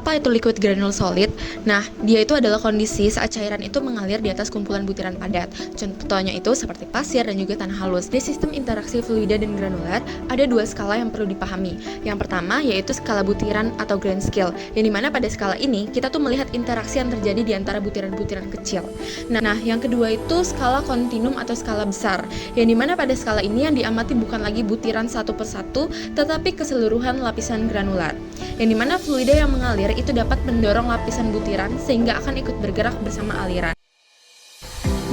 Apa itu liquid granule solid? Nah, dia itu adalah kondisi saat cairan itu mengalir di atas kumpulan butiran padat. Contohnya itu seperti pasir dan juga tanah halus. Di sistem interaksi fluida dan granular, ada dua skala yang perlu dipahami. Yang pertama yaitu skala butiran atau grain scale, yang dimana pada skala ini kita tuh melihat interaksi yang terjadi di antara butiran-butiran kecil. Nah, yang kedua itu skala kontinum atau skala besar, yang dimana pada skala ini yang diamati bukan lagi butiran satu persatu, tetapi keseluruhan lapisan granular. Yang dimana fluida yang mengalir itu dapat mendorong lapisan butiran sehingga akan ikut bergerak bersama aliran.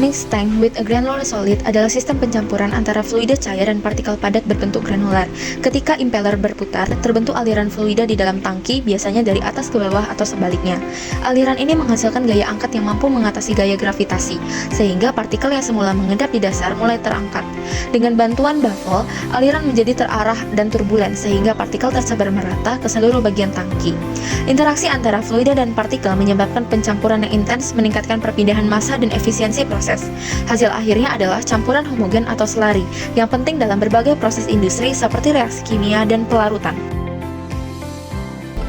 Mixed tank with a granular solid adalah sistem pencampuran antara fluida cair dan partikel padat berbentuk granular. Ketika impeller berputar, terbentuk aliran fluida di dalam tangki, biasanya dari atas ke bawah atau sebaliknya. Aliran ini menghasilkan gaya angkat yang mampu mengatasi gaya gravitasi, sehingga partikel yang semula mengendap di dasar mulai terangkat. Dengan bantuan baffle, aliran menjadi terarah dan turbulen, sehingga partikel tersebar merata ke seluruh bagian tangki. Interaksi antara fluida dan partikel menyebabkan pencampuran yang intens, meningkatkan perpindahan massa dan efisiensi proses. Hasil akhirnya adalah campuran homogen atau slurry yang penting dalam berbagai proses industri seperti reaksi kimia dan pelarutan.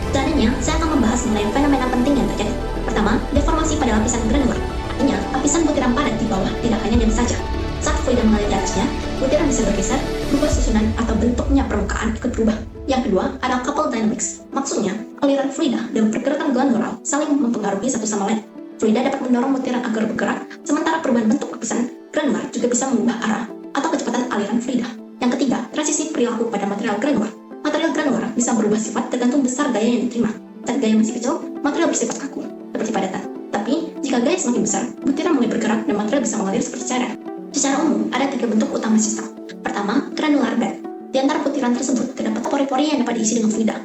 Selanjutnya, saya akan membahas mengenai fenomena penting yang terjadi. Pertama, deformasi pada lapisan granular. Artinya, lapisan butiran padat di bawah tidak hanya diam saja. Saat fluida mengalir di atasnya, butiran bisa bergeser, berubah susunan atau bentuknya permukaan ikut berubah. Yang kedua, ada coupled dynamics. Maksudnya, aliran fluida dan pergerakan granular saling mempengaruhi satu sama lain. Fluida dapat mendorong butiran agar bergerak, sementara perubahan bentuk lapisan granular juga bisa mengubah arah atau kecepatan aliran fluida. Yang ketiga, transisi perilaku pada material granular. Material granular bisa berubah sifat tergantung besar gaya yang diterima. Saat gaya masih kecil, material bersifat kaku, seperti padatan. Tapi, jika gaya semakin besar, butiran mulai bergerak dan material bisa mengalir seperti cairan. Secara umum, ada tiga bentuk utama sistem. Pertama, granular bed. Di antara butiran tersebut, terdapat pori-pori yang dapat diisi dengan fluida.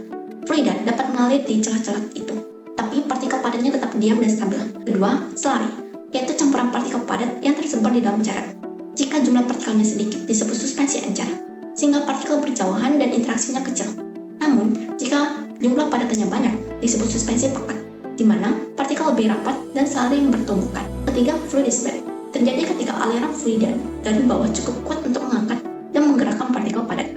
Fluida dapat mengalir di celah-celah itu, tapi partikel padatnya tetap diam dan stabil. Kedua, slurry, yaitu campuran partikel padat yang tersebar di dalam cairan. Jika jumlah partikelnya sedikit, disebut suspensi encer, sehingga partikel berjauhan dan interaksinya kecil. Namun, jika jumlah padatannya banyak, disebut suspensi pakat, di mana partikel lebih rapat dan saling bertumbukan. Ketiga, fluidized bed, terjadi ketika aliran fluida dari bawah cukup kuat untuk mengangkat dan menggerakkan partikel padat.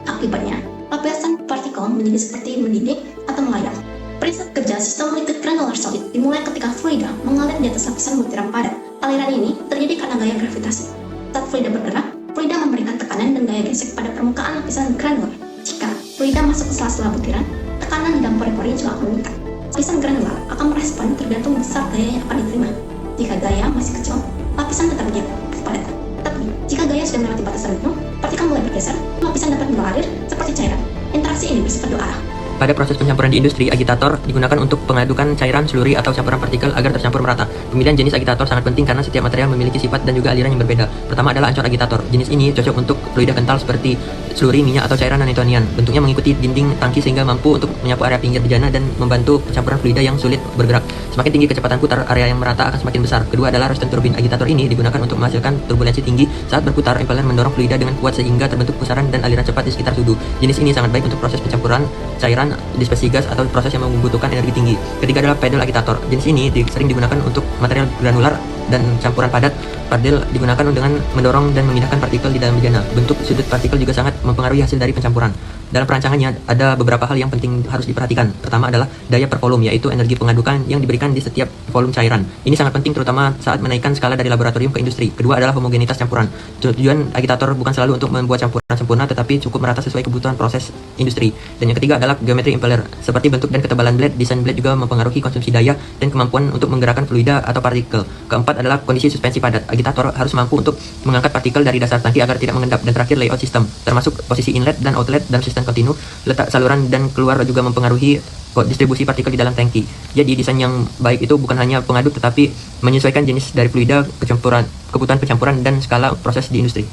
Akibatnya, lapisan partikel menjadi seperti mendidih atau melayang. Prinsip kerja sistem liquid granular solid dimulai ketika fluida mengalir di atas lapisan butiran padat. Aliran ini terjadi karena gaya gravitasi. Saat fluida bergerak, fluida memberikan tekanan dan gaya gesek pada permukaan lapisan granular. Jika fluida masuk ke sela-sela butiran, tekanan di dalam pori-pori juga akan meningkat. Lapisan granular akan merespon tergantung besar gaya yang akan diterima. Jika gaya masih kecil, lapisan tetap diam, kepadatan. Tapi, jika gaya sudah melewati batasan itu, partikel mulai bergeser, lapisan dapat mengalir seperti cairan. Interaksi ini bersifat dua arah. Pada proses pencampuran di industri, agitator digunakan untuk pengadukan cairan, slurry, atau campuran partikel agar tercampur merata. Pemilihan jenis agitator sangat penting karena setiap material memiliki sifat dan juga aliran yang berbeda. Pertama adalah ancur agitator. Jenis ini cocok untuk fluida kental seperti slurry, minyak, atau cairan Hamiltonian. Bentuknya mengikuti dinding tangki sehingga mampu untuk menyapu area pinggir bejana dan membantu pencampuran fluida yang sulit bergerak. Semakin tinggi kecepatan putar, area yang merata akan semakin besar. Kedua adalah royston turbine. Agitator ini digunakan untuk menghasilkan turbulensi tinggi saat berputar. Impeller mendorong fluida dengan kuat sehingga terbentuk pusaran dan aliran cepat di sekitar sudu. Jenis ini sangat baik untuk proses pencampuran cairan, dispersi gas, atau proses yang membutuhkan energi tinggi. Ketiga adalah pedal agitator. Jenis ini sering digunakan untuk material granular dan campuran padat. Pedal digunakan dengan mendorong dan memindahkan partikel di dalam bejana. Bentuk sudut partikel juga sangat mempengaruhi hasil dari pencampuran. Dalam perancangannya, ada beberapa hal yang penting harus diperhatikan. Pertama adalah daya per volume, yaitu energi pengadukan yang diberikan di setiap volume cairan. Ini sangat penting terutama saat menaikkan skala dari laboratorium ke industri. Kedua adalah homogenitas campuran. Tujuan agitator bukan selalu untuk membuat campuran sempurna, tetapi cukup merata sesuai kebutuhan proses industri. Dan yang ketiga adalah geometri impeller. Seperti bentuk dan ketebalan blade, desain blade juga mempengaruhi konsumsi daya dan kemampuan untuk menggerakkan fluida atau partikel. Keempat adalah kondisi suspensi padat. Agitator harus mampu untuk mengangkat partikel dari dasar tangki agar tidak mengendap. Dan terakhir, layout sistem, termasuk posisi inlet dan outlet dalam sistem kontinu, letak saluran dan keluar juga mempengaruhi distribusi partikel di dalam tangki. Jadi desain yang baik itu bukan hanya pengaduk tetapi menyesuaikan jenis dari fluida, kebutuhan pencampuran dan skala proses di industri.